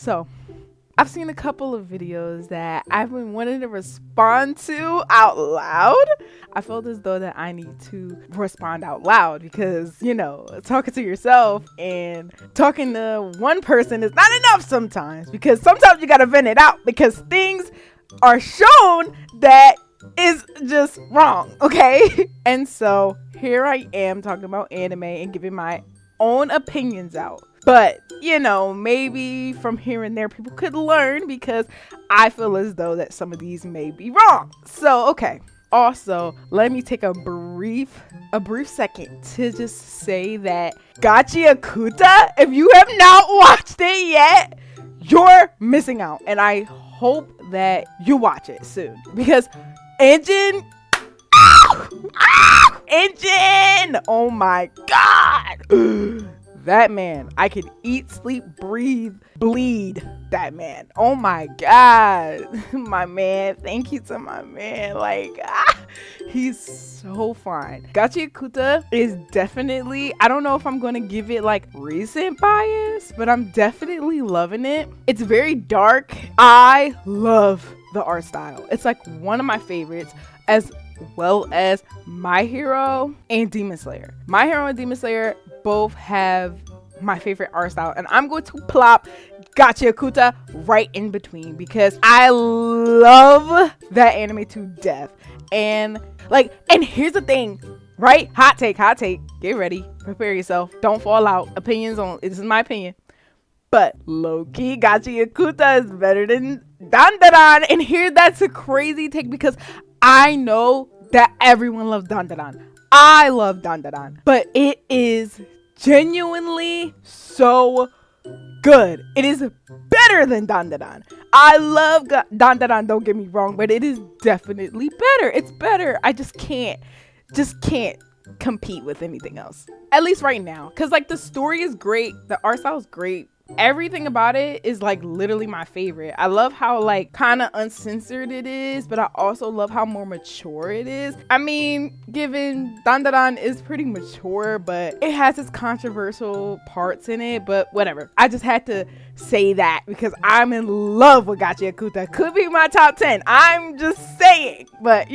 So I've seen a couple of videos that I've been wanting to respond to out loud. I felt as though that I need to respond out loud because, talking to yourself and talking to one person is not enough sometimes, because sometimes you gotta vent it out because things are shown that is just wrong, okay? And so here I am talking about anime and giving my own opinions out. But, maybe from here and there people could learn, because I feel as though that some of these may be wrong. So, okay. Also, let me take a brief second to just say that Gachi Akuta, if you have not watched it yet, you're missing out. And I hope that you watch it soon, because Engine, oh my god. That man, I could eat, sleep, breathe, bleed that man. Oh my god. My man, thank you to my man. He's so fine. Gachi Akuta is definitely, I don't know if I'm going to give it recent bias, but I'm definitely loving it. It's very dark. I love the art style. It's one of my favorites, as well as My Hero and Demon Slayer. My Hero and Demon Slayer both have my favorite art style, and I'm going to plop Gachi Akuta right in between because I love that anime to death. And here's the thing, right? Hot take, get ready, prepare yourself, don't fall out. This is my opinion, but low-key Gachi Akuta is better than Dandadan. And here, that's a crazy take because I know that everyone loves Dandadan. I love Dandadan, but it is genuinely so good. It is better than Dandadan. I love Dandadan, don't get me wrong, but it is definitely better. It's better. I just can't compete with anything else, at least right now, because the story is great, the art style is great. Everything about it is literally my favorite. I love how kind of uncensored it is, but I also love how more mature it is. I mean, given Dandadan is pretty mature, but it has its controversial parts in it, but whatever. I just had to say that because I'm in love with Gachi Akuta. Could be my top 10. I'm just saying, but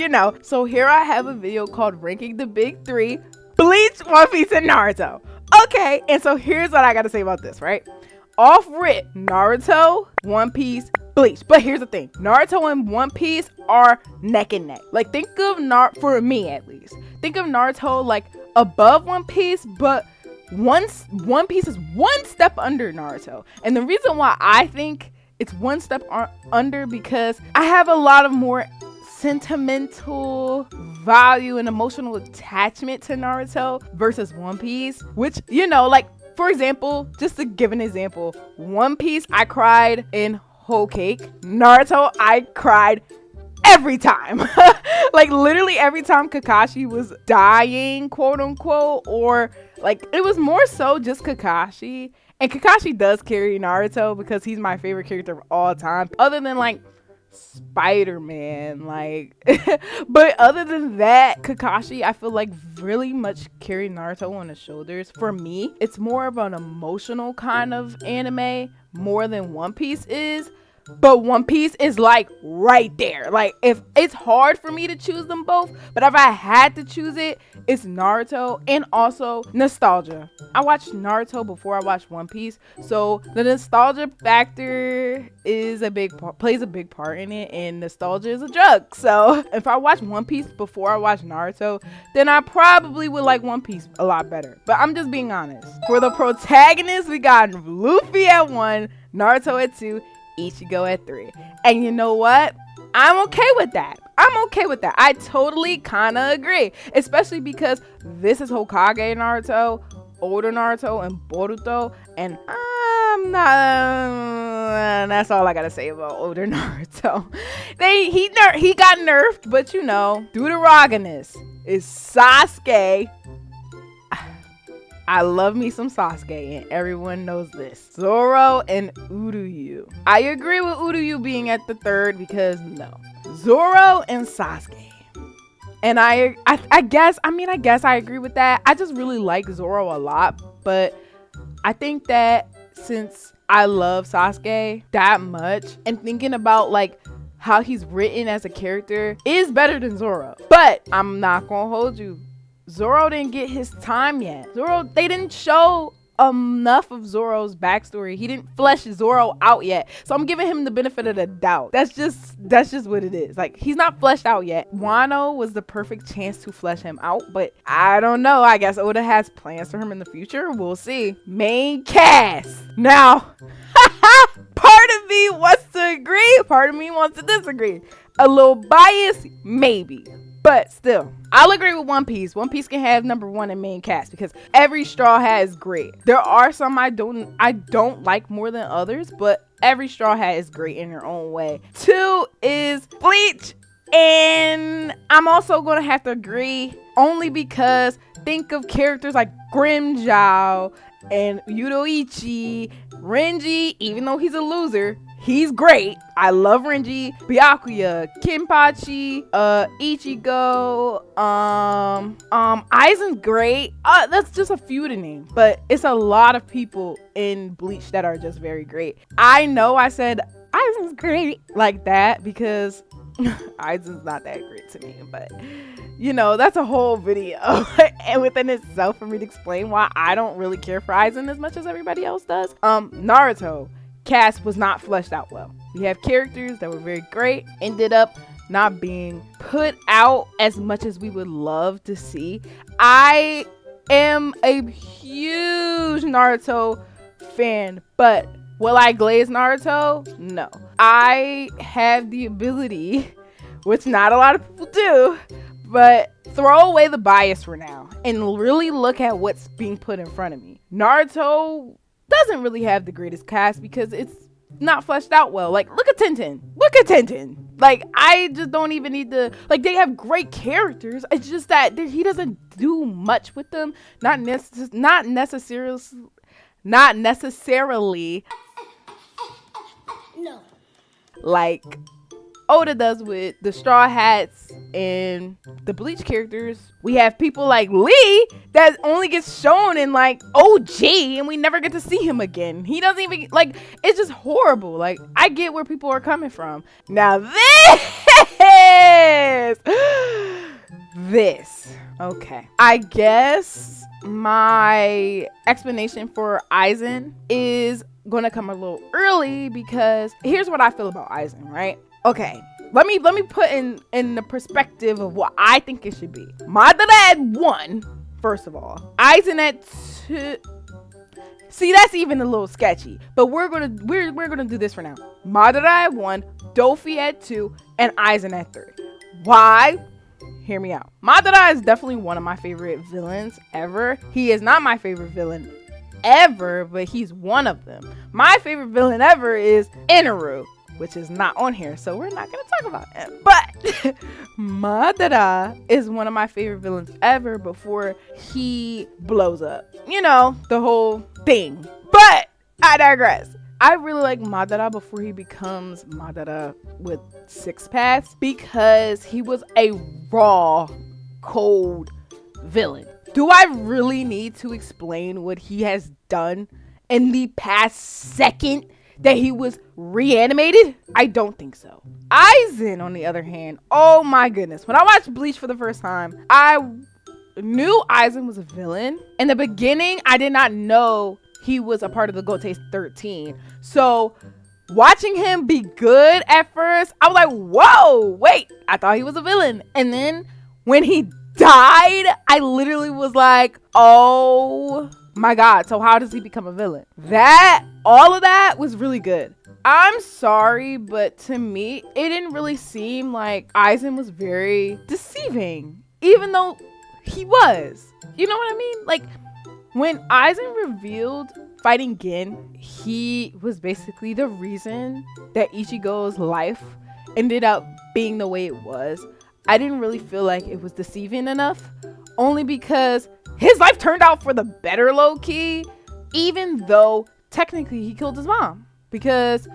So here I have a video called Ranking the Big Three: Bleach, One Piece, and Naruto. Okay, and so here's what I gotta say about this, right? Off rip, Naruto, One Piece, Bleach. But here's the thing, Naruto and One Piece are neck and neck. Think of for me at least, think of Naruto above One Piece, but One Piece is one step under Naruto. And the reason why I think it's one step under, because I have a lot of more sentimental value and emotional attachment to Naruto versus One Piece, which for example, just to give an example, One Piece, I cried in Whole Cake. Naruto, I cried every time. Literally every time Kakashi was dying, quote unquote, or it was more so just Kakashi. And Kakashi does carry Naruto because he's my favorite character of all time, other than Spider-Man, but other than that, Kakashi, I feel really much carry Naruto on his shoulders. For me, it's more of an emotional kind of anime more than One Piece is, but One Piece is right there. If it's hard for me to choose them both, but if I had to choose it, it's Naruto. And also nostalgia. I watched Naruto before I watched One Piece, so the nostalgia factor is plays a big part in it, and nostalgia is a drug. So if I watched One Piece before I watched Naruto, then I probably would like One Piece a lot better. But I'm just being honest. For the protagonists, we got Luffy at 1, Naruto at 2, Ichigo at 3. And you know what? I'm okay with that. I totally kind of agree. Especially because this is Hokage Naruto, older Naruto, and Boruto. And I'm not... That's all I gotta say about older Naruto. He got nerfed, but Deuteragonist is Sasuke. I love me some Sasuke, and everyone knows this. Zoro and Uryu. I agree with Uryu being at the 3rd because Zoro and Sasuke. And I guess I agree with that. I just really like Zoro a lot, but I think that since I love Sasuke that much, and thinking about like how he's written as a character is better than Zoro. But I'm not gonna hold you. Zoro didn't get his time yet. They didn't show enough of Zoro's backstory. He didn't flesh Zoro out yet. So I'm giving him the benefit of the doubt. That's just what it is. Like, he's not fleshed out yet. Wano was the perfect chance to flesh him out, but I don't know. I guess Oda has plans for him in the future. We'll see. Main cast. Now, part of me wants to agree, part of me wants to disagree. A little biased, maybe. But still, I'll agree with One Piece. One Piece can have number 1 in main cast because every Straw Hat is great. There are some I don't like more than others, but every Straw Hat is great in their own way. 2 is Bleach, and I'm also gonna have to agree only because think of characters like Grimmjow and Yudoichi, Renji, even though he's a loser, he's great. I love Renji, Byakuya, Kenpachi, Ichigo, Aizen's great. That's just a few to name, but it's a lot of people in Bleach that are just very great. I know I said Aizen's great like that because Aizen's not that great to me, but you know, that's a whole video and within itself for me to explain why I don't really care for Aizen as much as everybody else does. Naruto cast was not fleshed out well. We have characters that were very great, ended up not being put out as much as we would love to see. I am a huge Naruto fan, but will I glaze Naruto? No. I have the ability, which not a lot of people do, but throw away the bias for now and really look at what's being put in front of me. Naruto doesn't really have the greatest cast because it's not fleshed out well. Like, look at Tenten. Like, I just don't even need to, like, they have great characters. It's just that he doesn't do much with them. Not necessarily no, like Oda does with the Straw Hats and the Bleach characters. We have people like Lee that only gets shown in like OG and we never get to see him again. He doesn't even, like, it's just horrible. Like, I get where people are coming from. Now this, okay. I guess my explanation for Aizen is gonna come a little early because here's what I feel about Aizen, right? Okay, let me put in the perspective of what I think it should be. Madara at 1, first of all. Aizen at 2. See, that's even a little sketchy, but we're gonna do this for now. Madara at 1, Dofi at 2, and Aizen at 3. Why? Hear me out. Madara is definitely one of my favorite villains ever. He is not my favorite villain ever, but he's one of them. My favorite villain ever is Inaru, which is not on here, so we're not gonna talk about him. But Madara is one of my favorite villains ever before he blows up. You know, the whole thing. But I digress. I really like Madara before he becomes Madara with 6 paths because he was a raw, cold villain. Do I really need to explain what he has done in the past second that he was reanimated? I don't think so. Aizen, on the other hand, oh my goodness. When I watched Bleach for the first time, I knew Aizen was a villain. In the beginning, I did not know he was a part of the Gotenks 13. So watching him be good at first, I was like, whoa, wait, I thought he was a villain. And then when he died, I literally was like, oh my God, so how does he become a villain? All of that was really good. I'm sorry, but to me, it didn't really seem like Aizen was very deceiving, even though he was. You know what I mean? Like, when Aizen revealed fighting Gin, he was basically the reason that Ichigo's life ended up being the way it was. I didn't really feel like it was deceiving enough, only because his life turned out for the better, low-key, even though technically he killed his mom because,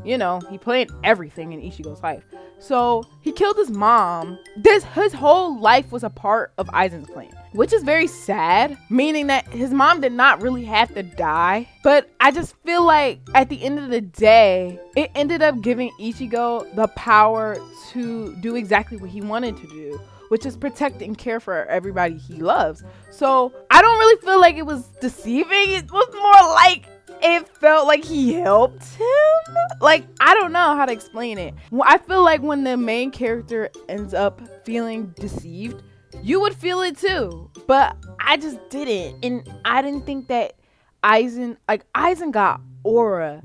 you know, he planned everything in Ichigo's life. So he killed his mom. His whole life was a part of Aizen's plan, which is very sad, meaning that his mom did not really have to die. But I just feel like at the end of the day, it ended up giving Ichigo the power to do exactly what he wanted to do, which is protect and care for everybody he loves. So I don't really feel like it was deceiving. It was more like it felt like he helped him. Like, I don't know how to explain it. I feel like when the main character ends up feeling deceived, you would feel it too. But I just didn't. And I didn't think that Aizen got aura.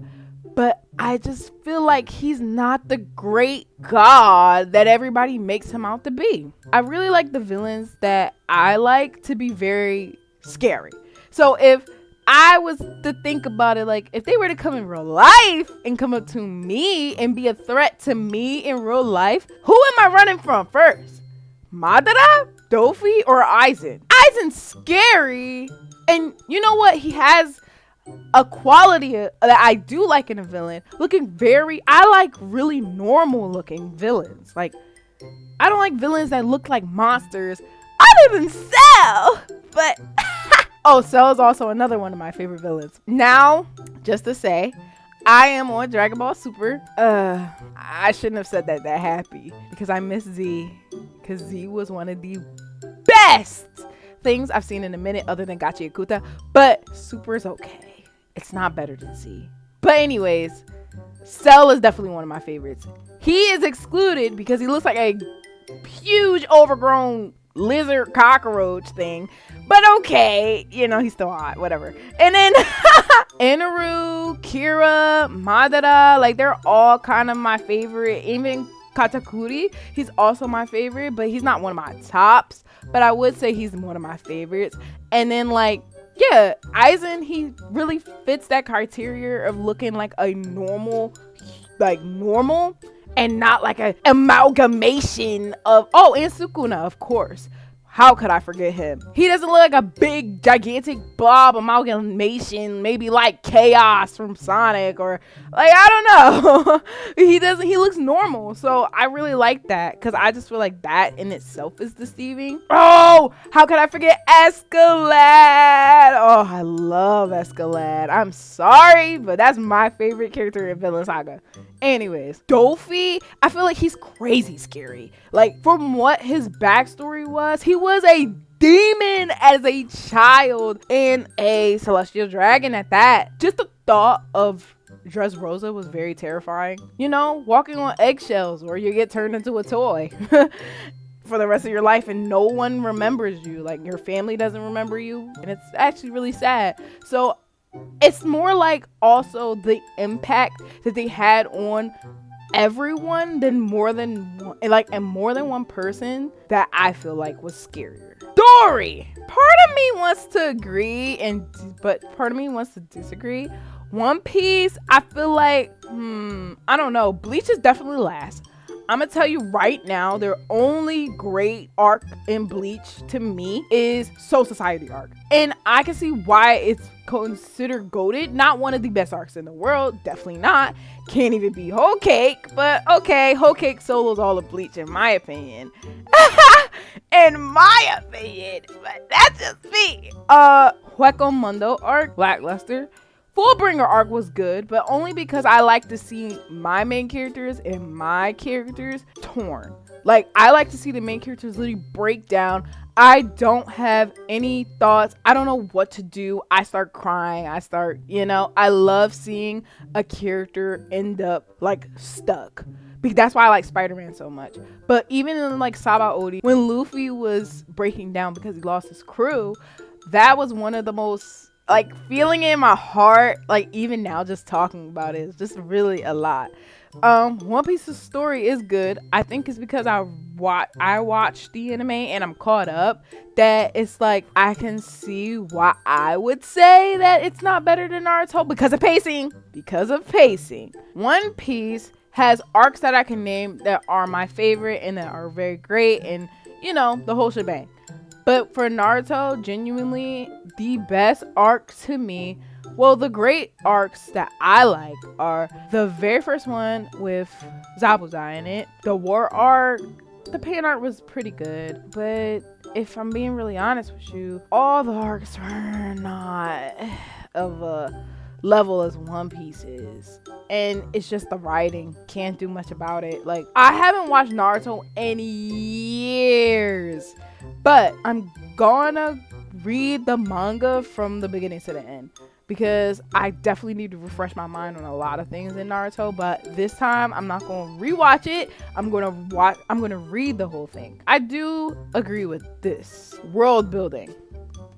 But I just feel like he's not the great god that everybody makes him out to be. I really like the villains that I like to be very scary. So if I was to think about it, like if they were to come in real life and come up to me and be a threat to me in real life, who am I running from first? Madara, Dofi, or Aizen? Aizen's scary. And you know what? He has a quality that I do like in a villain. I like really normal looking villains. Like, I don't like villains that look like monsters other than Cell. But oh, Cell is also another one of my favorite villains. Now, just to say, I am on Dragon Ball Super. I shouldn't have said that happy because I miss Z, because Z was one of the best things I've seen in a minute other than Gachi Akuta. But Super is okay. It's not better than Z. But anyways, Cell is definitely one of my favorites. He is excluded because he looks like a huge overgrown lizard cockroach thing. But okay, you know, he's still hot, whatever. And then Inaru, Kira, Madara, like they're all kind of my favorite. Even Katakuri, he's also my favorite, but he's not one of my tops. But I would say he's one of my favorites. And then like, yeah, Aizen, he really fits that criteria of looking like a normal and not like an amalgamation of, oh, and Sukuna, of course. How could I forget him? He doesn't look like a big, gigantic blob amalgamation, maybe like Chaos from Sonic, or like, I don't know. He looks normal. So I really like that because I just feel like that in itself is deceiving. Oh, how could I forget Escalade? Oh, I love Escalade. I'm sorry, but that's my favorite character in Villain Saga. Anyways, Dofi, I feel like he's crazy scary. Like, from what his backstory was, he was a demon as a child and a celestial dragon at that. Just the thought of Dressrosa was very terrifying. You know, walking on eggshells or you get turned into a toy for the rest of your life and no one remembers you. Like, your family doesn't remember you. And it's actually really sad. So it's more like also the impact that they had on everyone than more than one person that I feel like was scarier. Dory! Part of me wants to agree but part of me wants to disagree. One Piece, I feel like I don't know, Bleach is definitely last. I'm gonna tell you right now, their only great arc in Bleach to me is Soul Society arc. And I can see why it's considered goated. Not one of the best arcs in the world, definitely not. Can't even be Whole Cake, but okay, Whole Cake solo's all of Bleach in my opinion. In my opinion, but that's just me. Hueco Mundo arc, lackluster. Fullbringer arc was good, but only because I like to see my main characters and my characters torn. Like, I like to see the main characters literally break down. I don't have any thoughts. I don't know what to do. I start crying. I love seeing a character end up like stuck. That's why I like Spider-Man so much. But even in like Sabaody, when Luffy was breaking down because he lost his crew, that was one of the most, like, feeling it in my heart, like even now just talking about it is just really a lot. One Piece's story is good. I think it's because I watched the anime and I'm caught up, that it's like I can see why I would say that it's not better than Naruto because of pacing. One Piece has arcs that I can name that are my favorite and that are very great, and you know, the whole shebang. But for Naruto, genuinely, the best arc to me Well, the great arcs that I like are the very first one with Zabuza in it. The war arc, the paint art was pretty good, but if I'm being really honest with you, all the arcs were not of a level as One Piece is. And it's just the writing. Can't do much about it. Like, I haven't watched Naruto in years, but I'm gonna read the manga from the beginning to the end, because I definitely need to refresh my mind on a lot of things in Naruto. But this time I'm not going to rewatch it. I'm going to read the whole thing. I do agree with this world building.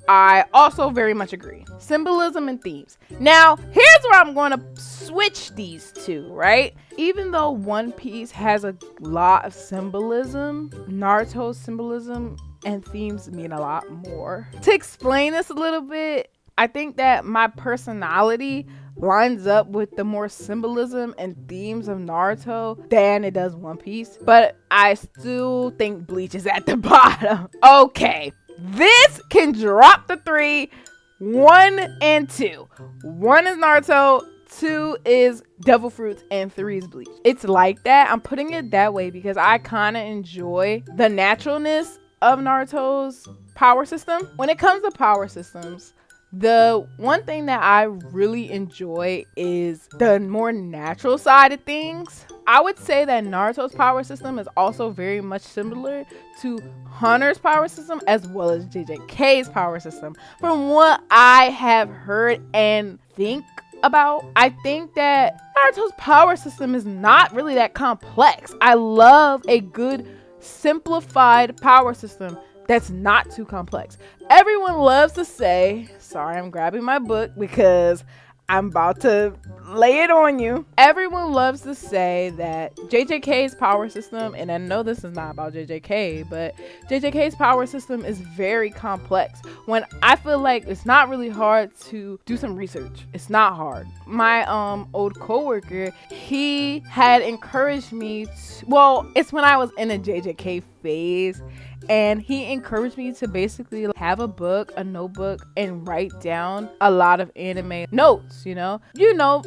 I also very much agree. Symbolism and themes. Now, here's where I'm going to switch these two, right? Even though One Piece has a lot of symbolism, Naruto's symbolism and themes mean a lot more. To explain this a little bit, I think that my personality lines up with the more symbolism and themes of Naruto than it does One Piece, but I still think Bleach is at the bottom. Okay, this can drop the 3, 1 and 2. 1 is Naruto, 2 is Devil Fruits, and 3 is Bleach. It's like that. I'm putting it that way because I kind of enjoy the naturalness of Naruto's power system. When it comes to power systems, the one thing that I really enjoy is the more natural side of things. I would say that Naruto's power system is also very much similar to Hunter's power system as well as JJK's power system. From what I have heard and think about, I think that Naruto's power system is not really that complex. I love a good simplified power system that's not too complex. Everyone loves to say, sorry, I'm grabbing my book because I'm about to lay it on you. Everyone loves to say that JJK's power system, and I know this is not about JJK, but JJK's power system is very complex, when I feel like it's not really hard to do some research. It's not hard. My old coworker, he had encouraged me to, well, it's when I was in a JJK phase, and he encouraged me to basically have a book, a notebook, and write down a lot of anime notes, you know,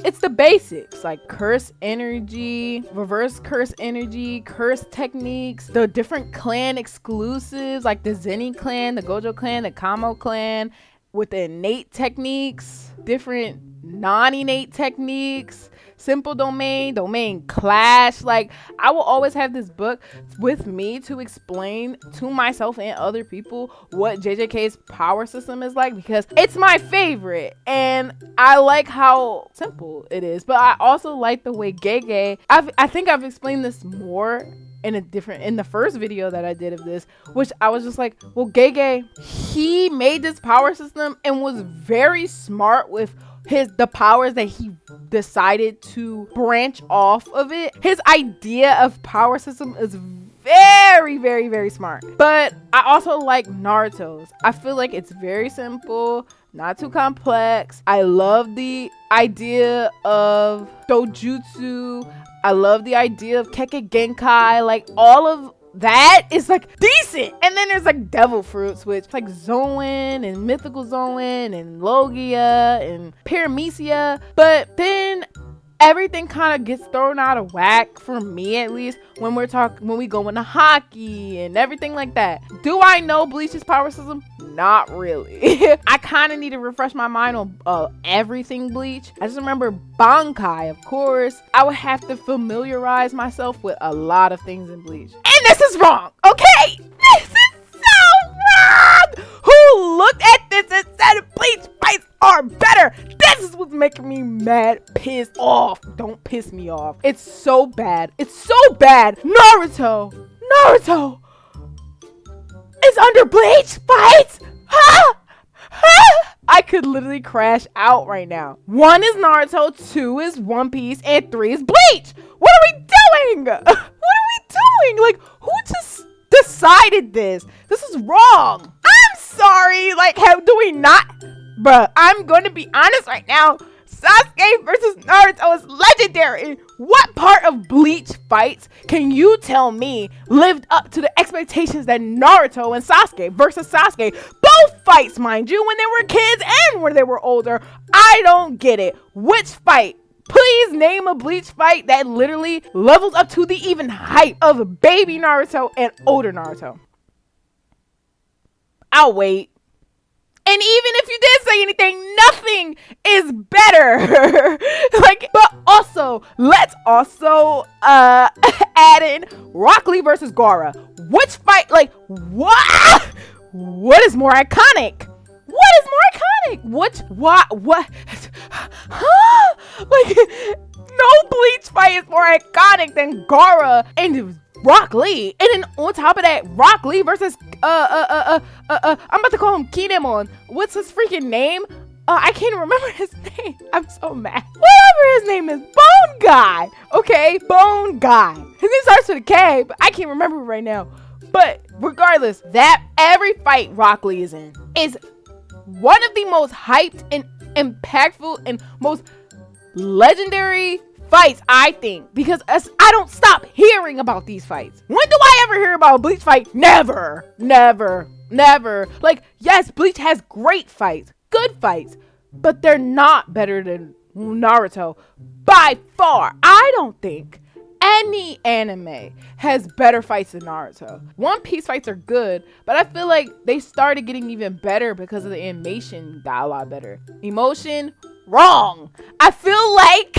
it's the basics like curse energy, reverse curse energy, curse techniques, the different clan exclusives like the Zenin clan, the Gojo clan, the Kamo clan, with the innate techniques, different non-innate techniques, simple domain clash. Like, I will always have this book with me to explain to myself and other people what JJK's power system is like, because it's my favorite and I like how simple it is. But I also like the way Gege, I think I've explained this more in the first video that I did of this, which I was just like, well, Gege, he made this power system and was very smart with the powers that he decided to branch off of it. His idea of power system is very, very, very smart. But I also like Naruto's. I feel like it's very simple, not too complex. I love the idea of dojutsu. I love the idea of Kekkei Genkai. Like, all of that is like decent. And then there's like Devil Fruits, which like Zoan and Mythical Zoan and Logia and Paramecia. But then everything kind of gets thrown out of whack, for me at least, when we go into hockey and everything like that. Do I know Bleach's power system? Not really. I kind of need to refresh my mind on everything Bleach. I just remember Bankai, of course. I would have to familiarize myself with a lot of things in Bleach. And this is wrong, okay? This is so wrong! Who looked at this and said Bleach fights are better? This is what's making me mad, pissed off. Don't piss me off. It's so bad. It's so bad. Naruto is under Bleach fights. I could literally crash out right now. 1 is Naruto, 2 is One Piece, and 3 is Bleach. What are we doing? What are we doing? Like, who just decided this? This is wrong. I'm sorry. Like, how do we not? Bruh, I'm going to be honest right now. Sasuke versus Naruto is legendary. What part of Bleach fights can you tell me lived up to the expectations that Naruto and Sasuke versus Sasuke both fights, mind you, when they were kids and when they were older. I don't get it. Which fight? Please name a Bleach fight that literally levels up to the even height of baby Naruto and older Naruto. I'll wait. And even if you did say anything, nothing is better. But also, let's also add in Rock Lee versus Gaara. Which fight, what? What is more iconic? What is more iconic? What? Huh? No Bleach fight is more iconic than Gaara and Rock Lee. And then on top of that, Rock Lee versus I'm about to call him Kinemon. What's his freaking name? I can't remember his name. I'm so mad. Whatever his name is, Bone Guy. Okay, Bone Guy. His name starts with a K, but I can't remember it right now. But regardless, that every fight Rock Lee is in is one of the most hyped and impactful and most legendary fights, I think, because I don't stop hearing about these fights. When do I ever hear about a Bleach fight? Never. Yes, Bleach has great fights, good fights, but they're not better than Naruto by far. I don't think any anime has better fights than Naruto. One Piece fights are good, but I feel like they started getting even better because of the animation got a lot better. Emotion, wrong. I feel like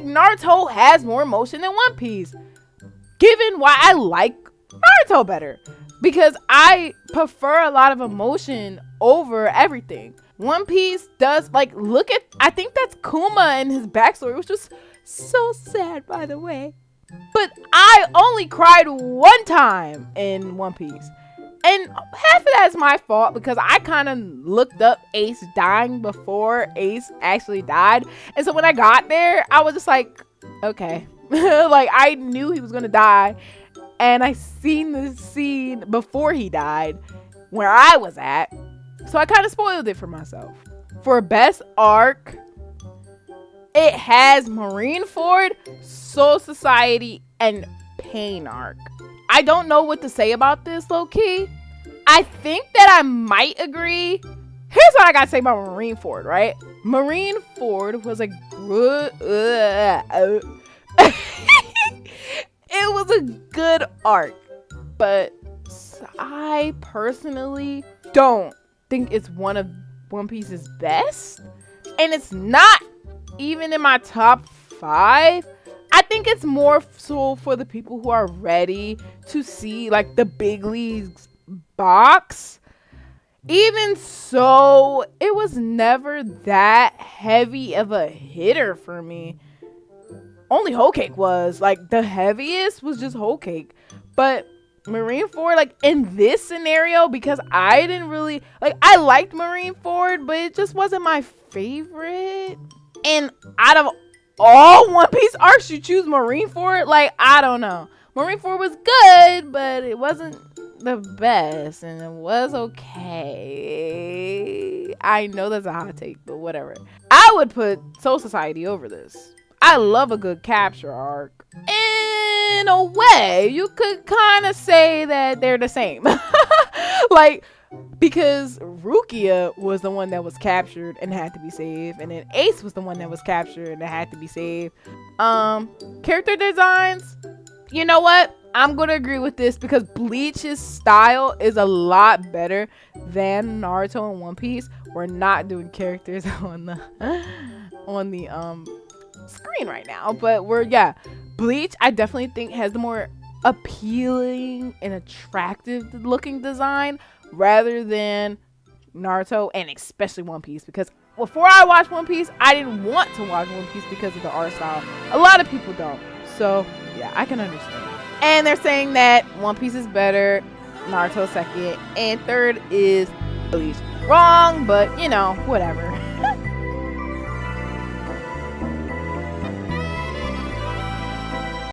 Naruto has more emotion than One Piece. Given why I like Naruto better, because I prefer a lot of emotion over everything. One Piece does, I think that's Kuma and his backstory, which was so sad, by the way. But I only cried one time in One Piece. And half of that is my fault because I kind of looked up Ace dying before Ace actually died. And so when I got there, I was just like, okay. I knew he was going to die. And I seen the scene before he died where I was at. So I kind of spoiled it for myself. For best arc, it has Marineford, Soul Society, and Pain arc. I don't know what to say about this, low-key. I think that I might agree. Here's what I gotta say about Marineford, right? Marineford was a good... it was a good arc. But I personally don't think it's one of One Piece's best. And it's not even in my top 5. I think it's more so for the people who are ready to see the big leagues box. Even so, it was never that heavy of a hitter for me. Only Whole Cake was the heaviest was just Whole Cake. But Marineford, in this scenario, because I didn't really I liked Marineford, but it just wasn't my favorite. And out of all One Piece arcs, you choose Marineford? I don't know. Marineford was good, but it wasn't the best, and it was okay. I know that's a hot take, but whatever. I would put Soul Society over this. I love a good capture arc. In a way, you could kind of say that they're the same. Because Rukia was the one that was captured and had to be saved, and then Ace was the one that was captured and had to be saved. Character designs, you know what? I'm gonna agree with this because Bleach's style is a lot better than Naruto and One Piece. We're not doing characters on the screen right now, but Bleach I definitely think has the more appealing and attractive looking design rather than Naruto, and especially One Piece, because before I watched One Piece, I didn't want to watch One Piece because of the art style. A lot of people don't. So, yeah, I can understand. And they're saying that One Piece is better, Naruto second, and third is Bleach. Wrong, but, whatever.